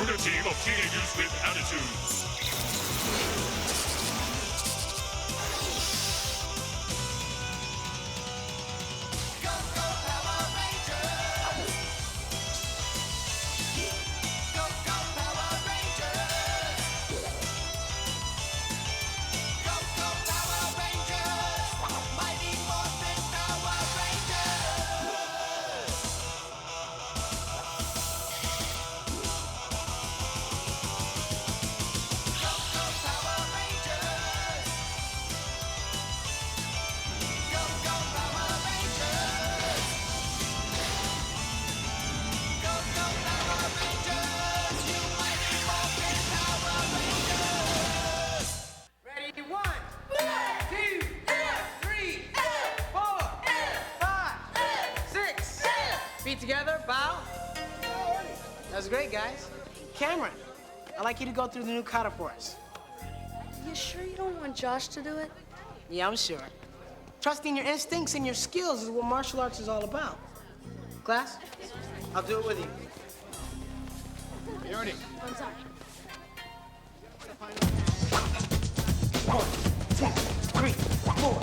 Recruit a team of teenagers with attitudes. Mighty Morphin Power Rangers! Together, bow. That was great, guys. Cameron, I'd like you to go through the new kata for us. You sure you don't want Josh to do it? Yeah, I'm sure. Trusting your instincts and your skills is what martial arts is all about. Class, I'll do it with you. You ready? I'm sorry. 1, 2, 3, 4.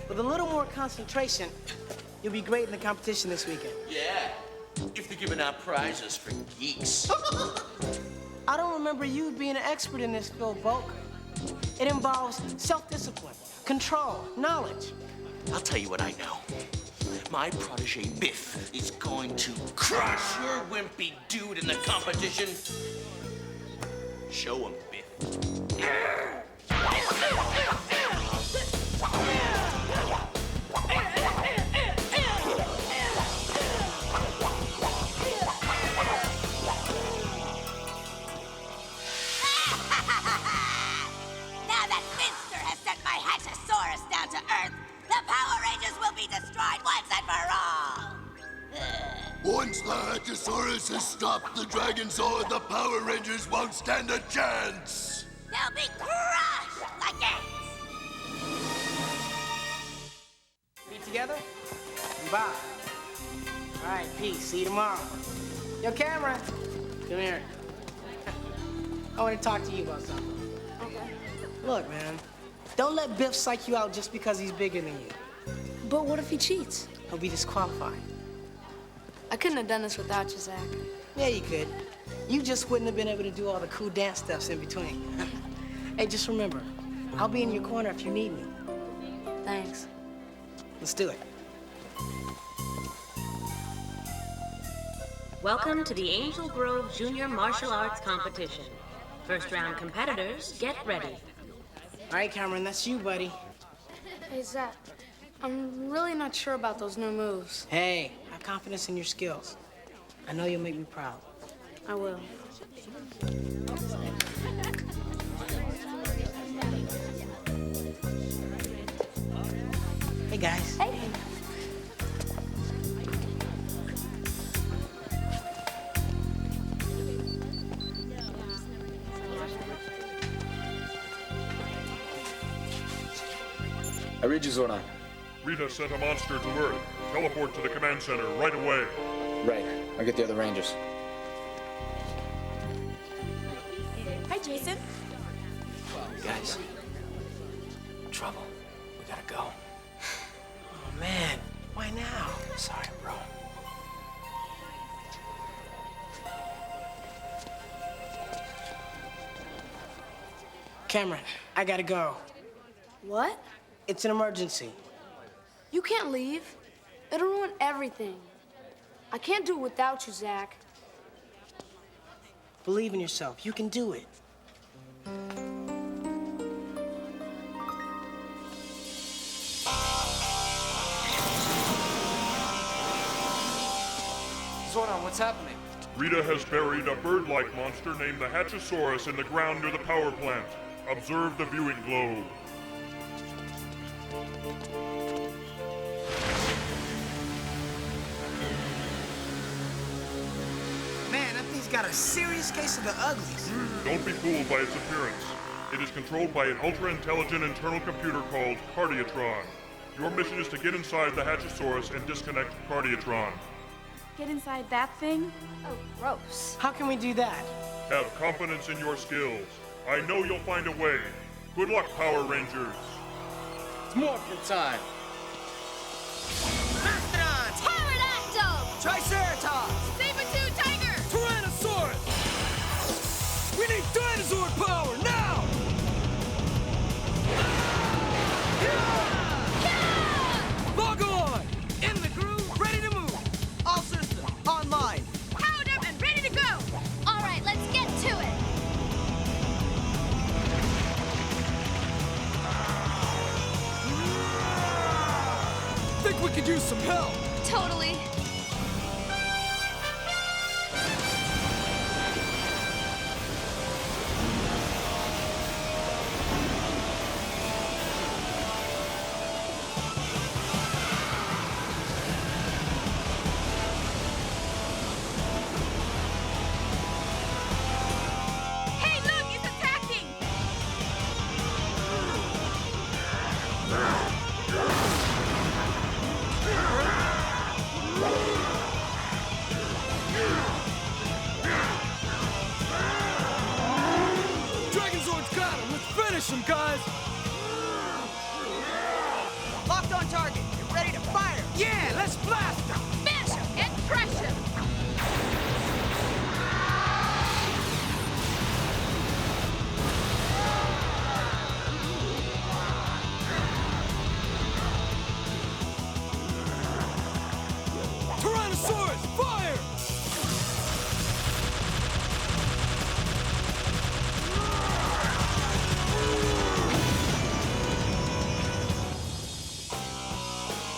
With a little more concentration, you'll be great in the competition this weekend. Yeah, if they're giving out prizes for geeks. I don't remember you being an expert in this field, Bulk. It involves self-discipline, control, knowledge. I'll tell you what I know. My protege, Biff, is going to crush your wimpy dude in the competition. Show him, Biff. Now that Finster has sent my Hatchasaurus down to Earth, the Power Rangers will be destroyed once and for all! Once the Hatchasaurus has stopped the Dragonzord, the Power Rangers won't stand a chance! They'll be crushed like ants! Feet together and bow. All right, peace. See you tomorrow. Yo, Cameron, come here. I want to talk to you about something. Okay. Look, man, don't let Biff psych you out just because he's bigger than you. But what if he cheats? He'll be disqualified. I couldn't have done this without you, Zack. Yeah, you could. You just wouldn't have been able to do all the cool dance steps in between. Hey, just remember, I'll be in your corner if you need me. Thanks. Let's do it. Welcome to the Angel Grove Junior Martial Arts Competition. First round competitors, get ready. All right, Cameron, that's you, buddy. Hey, Zack, I'm really not sure about those new moves. Hey, have confidence in your skills. I know you'll make me proud. I will. Hey, guys. Hey. I read you, Zordon. Rita sent a monster to Earth. Teleport to the command center right away. Right. I'll get the other Rangers. Hi, Jason. Guys, trouble. We gotta go. Oh, man. Why now? Sorry, bro. Cameron, I gotta go. What? It's an emergency. You can't leave. It'll ruin everything. I can't do it without you, Zack. Believe in yourself. You can do it. Zordon, what's happening? Rita has buried a bird-like monster named the Hatchasaurus in the ground near the power plant. Observe the viewing globe. Man, that thing's got a serious case of the uglies. Don't be fooled by its appearance. It is controlled by an ultra-intelligent internal computer called Cardiatron. Your mission is to get inside the Hatchasaurus and disconnect Cardiatron. Get inside that thing? Oh, gross. How can we do that? Have confidence in your skills. I know you'll find a way. Good luck, Power Rangers. It's morphin' time. Mastodon! Pterodactyl! Triceratops! Saber-tooth tiger! Tyrannosaurus! We need Dragonzord power now! Log on! In the groove, ready to move. All systems online. Powered up and ready to go! All right, let's get to it. Think we could use some help. Totally. Hey, look! It's attacking! Dragonzord's got him. Let's finish him, guys. Locked on target. Get ready to fire. Yeah, let's blast him. Smash him and crush him! Tyrannosaurus, fire!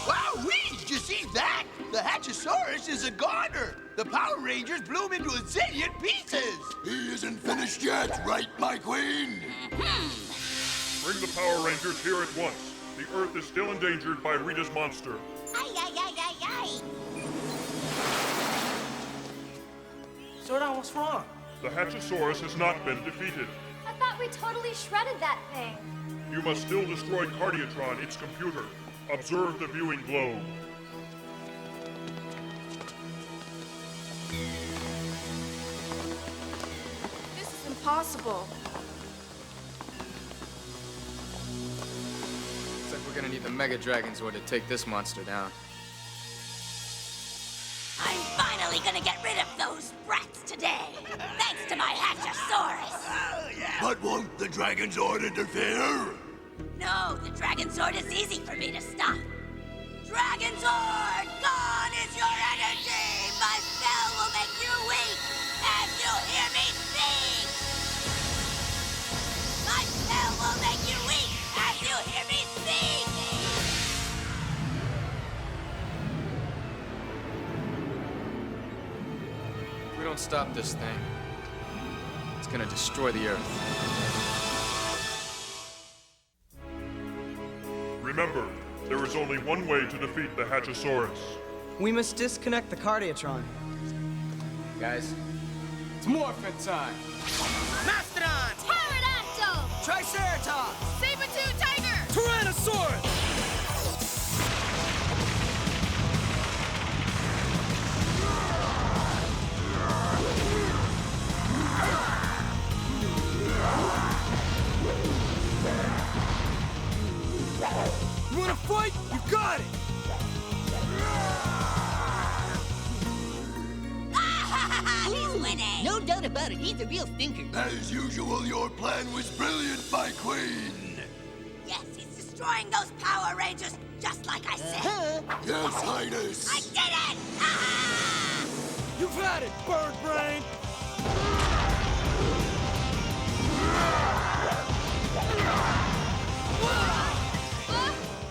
Wowee! Did you see that? The Hatchasaurus is a goner. The Power Rangers blew him into a zillion pieces. He isn't finished yet, right, my queen? Bring the Power Rangers here at once. The Earth is still endangered by Rita's monster. Ay, ay, ay, ay, ay. Zordon, what's wrong? The Hatchasaurus has not been defeated. I thought we totally shredded that thing. You must still destroy Cardiatron, its computer. Observe the viewing globe. This is impossible. Looks like we're gonna need the Mega Dragonzord to take this monster down. I'm finally gonna get rid of those brats today. Thanks to my Hatchasaurus. But won't the Dragonzord interfere? No, the Dragonzord is easy for me to stop. Dragonzord, gone is your energy. My spell will make you weak as you hear me speak. My spell will make you weak as you hear me speak. If we don't stop this thing, it's gonna destroy the Earth. Remember, there is only one way to defeat the Hatchasaurus. We must disconnect the Cardiatron. Guys, it's morphin' time. Mastodon! Pterodactyl! Triceratops! Saber-tooth tiger! Tyrannosaurus! You wanna fight? You got it! He's winning. No doubt about it. He's a real stinker. As usual, your plan was brilliant, my queen. Yes, he's destroying those Power Rangers just like I said. Yes, Highness. I did it! Ah! You've had it, bird brain!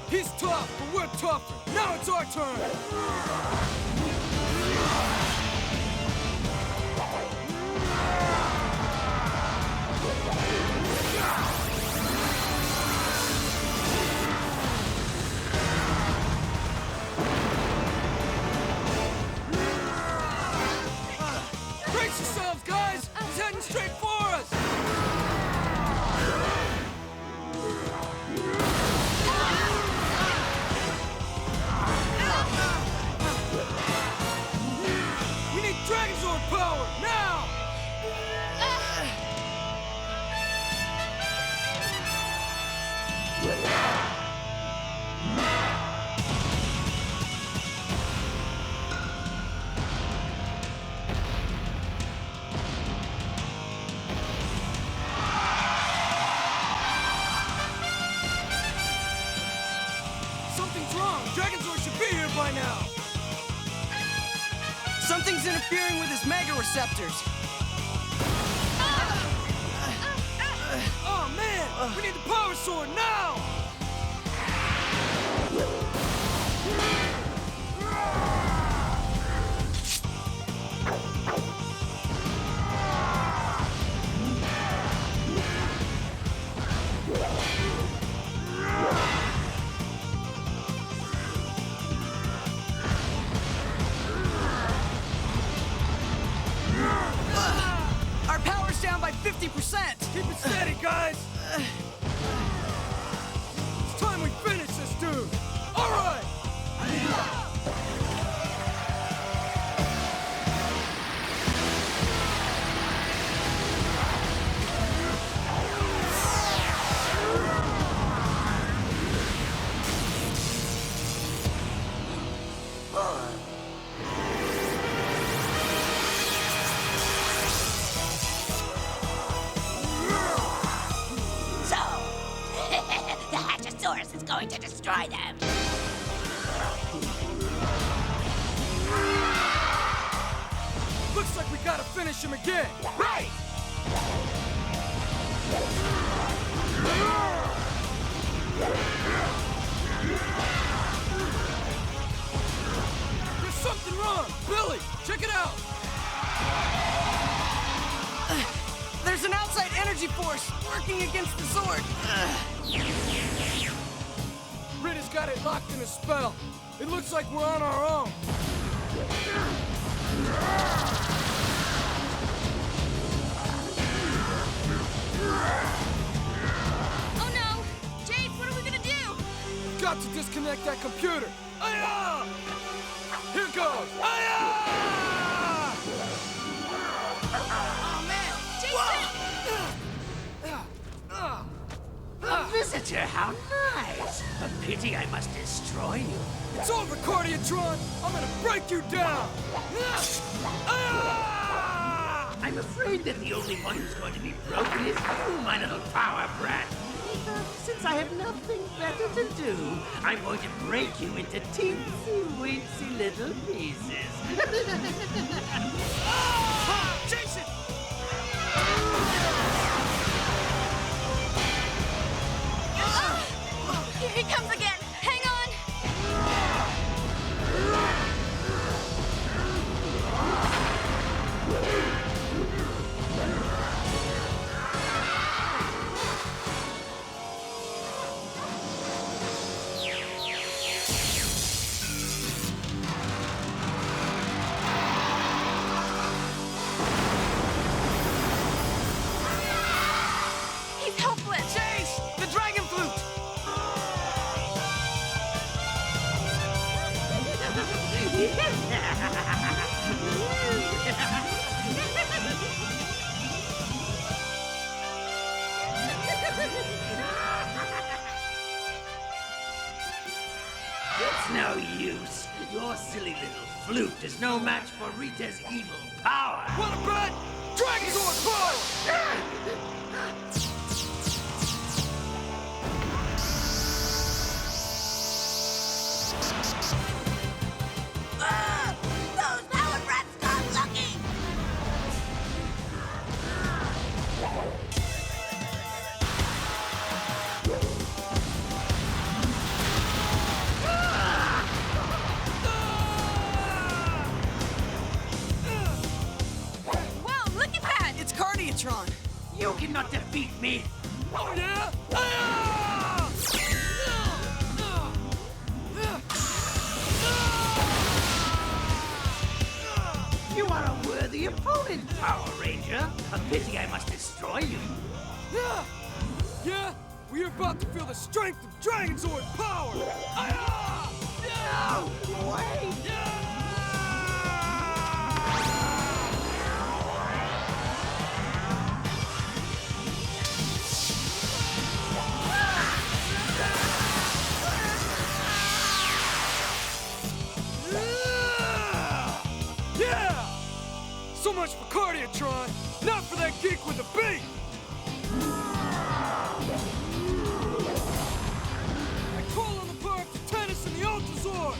He's tough, but we're tougher. Now it's our turn. Brace yourselves, guys! He's heading straight for us! Something's interfering with his mega receptors. Oh, man! We need the power sword now! Our power's down by 50%! Keep it steady, guys! It's time we finish this dude! All right! So, the Hatchasaurus is going to destroy them. Looks like we gotta finish him again! Right! There's something wrong! Billy, check it out! There's an outside energy force working against the Zord. Rita's got it locked in a spell. It looks like we're on our own. Oh no! Jake, what are we gonna do? We've got to disconnect that computer. Aya! Here goes. Aya! Oh man! Jason! A visitor, how nice! A pity I must destroy you. It's over, Cardiatron. I'm gonna break you down. Aya! I'm afraid that the only one who's going to be broken is you, my little power brat. Since I have nothing better to do, I'm going to break you into teensy-weensy little pieces. Jason! Here he comes again! Hang on! He's helpless! Chase! The dragon flute! It's no use. Your silly little flute is no match for Rita's evil power. What about Dragonzord power? Those power brats got lucky! Whoa, look at that! It's Cardiatron. You cannot defeat me. Oh, yeah? Aya! You are a worthy opponent, Power Ranger. A pity I must destroy you. Yeah? We're about to feel the strength of Dragonzord power! Aya! No, wait. Yeah! So much for Cardiatron, not for that geek with the beak! I call on the power of the tennis and the Ultrazord!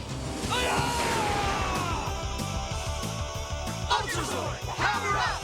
Ultrazord, power up!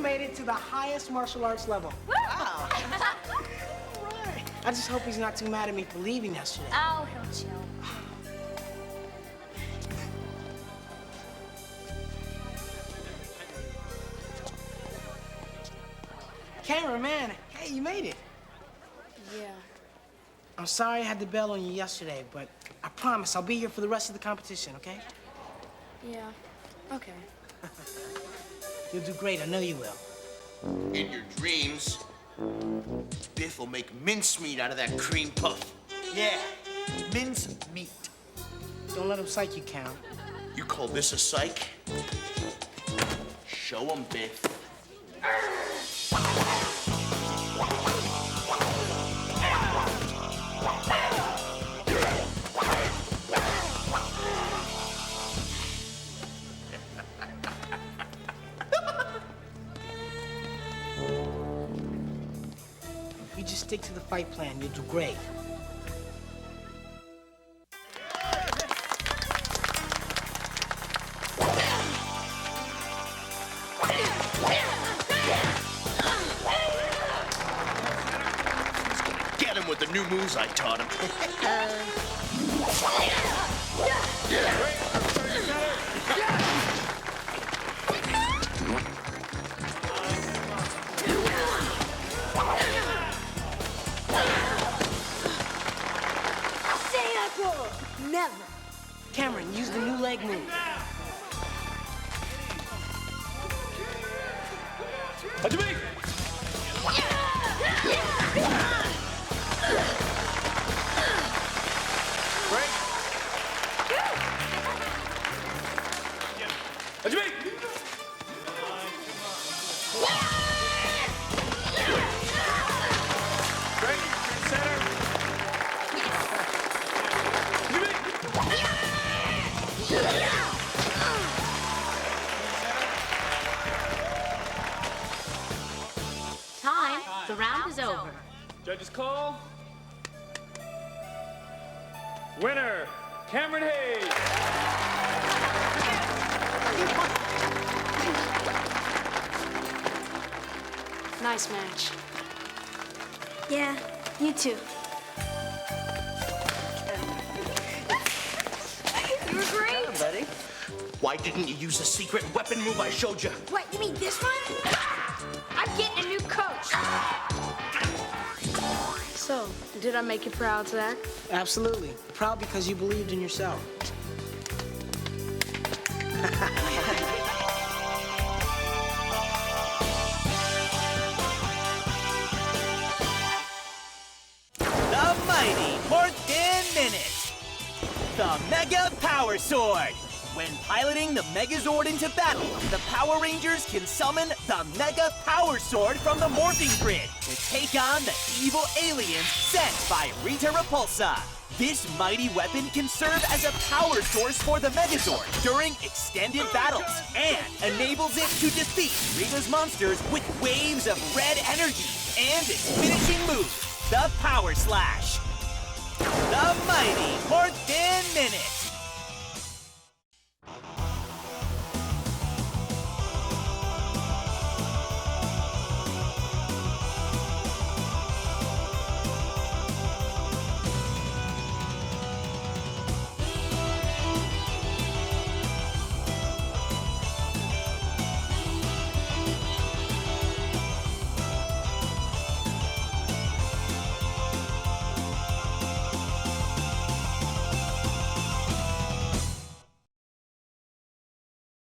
Made it to the highest martial arts level. Wow! Right. I just hope he's not too mad at me for leaving yesterday. Oh, he'll chill. Cameraman, hey, you made it. Yeah. I'm sorry I had the bell on you yesterday, but I promise I'll be here for the rest of the competition, okay? Yeah. Okay. You'll do great, I know you will. In your dreams, Biff will make mincemeat out of that cream puff. Yeah, mincemeat. Don't let him psych you, Count. You call this a psych? Show him, Biff. If you just stick to the fight plan, you'll do great. Get him with the new moves I taught him. Never. Cameron, use the new leg move. Time. The round is over. Judges call. Winner, Cameron Hayes. Nice match. Yeah, you too. You were great. Buddy. Why didn't you use the secret weapon move I showed you? What, you mean this one? I'm getting a new coach. So, did I make you proud, Zack? Absolutely. Proud because you believed in yourself. The Mighty Morphin Minute. The Mega Power Sword. When piloting the Megazord into battle, the Power Rangers can summon the Mega Power Sword from the morphing grid to take on the evil aliens sent by Rita Repulsa. This mighty weapon can serve as a power source for the Megazord during extended battles and enables it to defeat Rita's monsters with waves of red energy and its finishing move, the Power Slash. The Mighty Morphin Minute.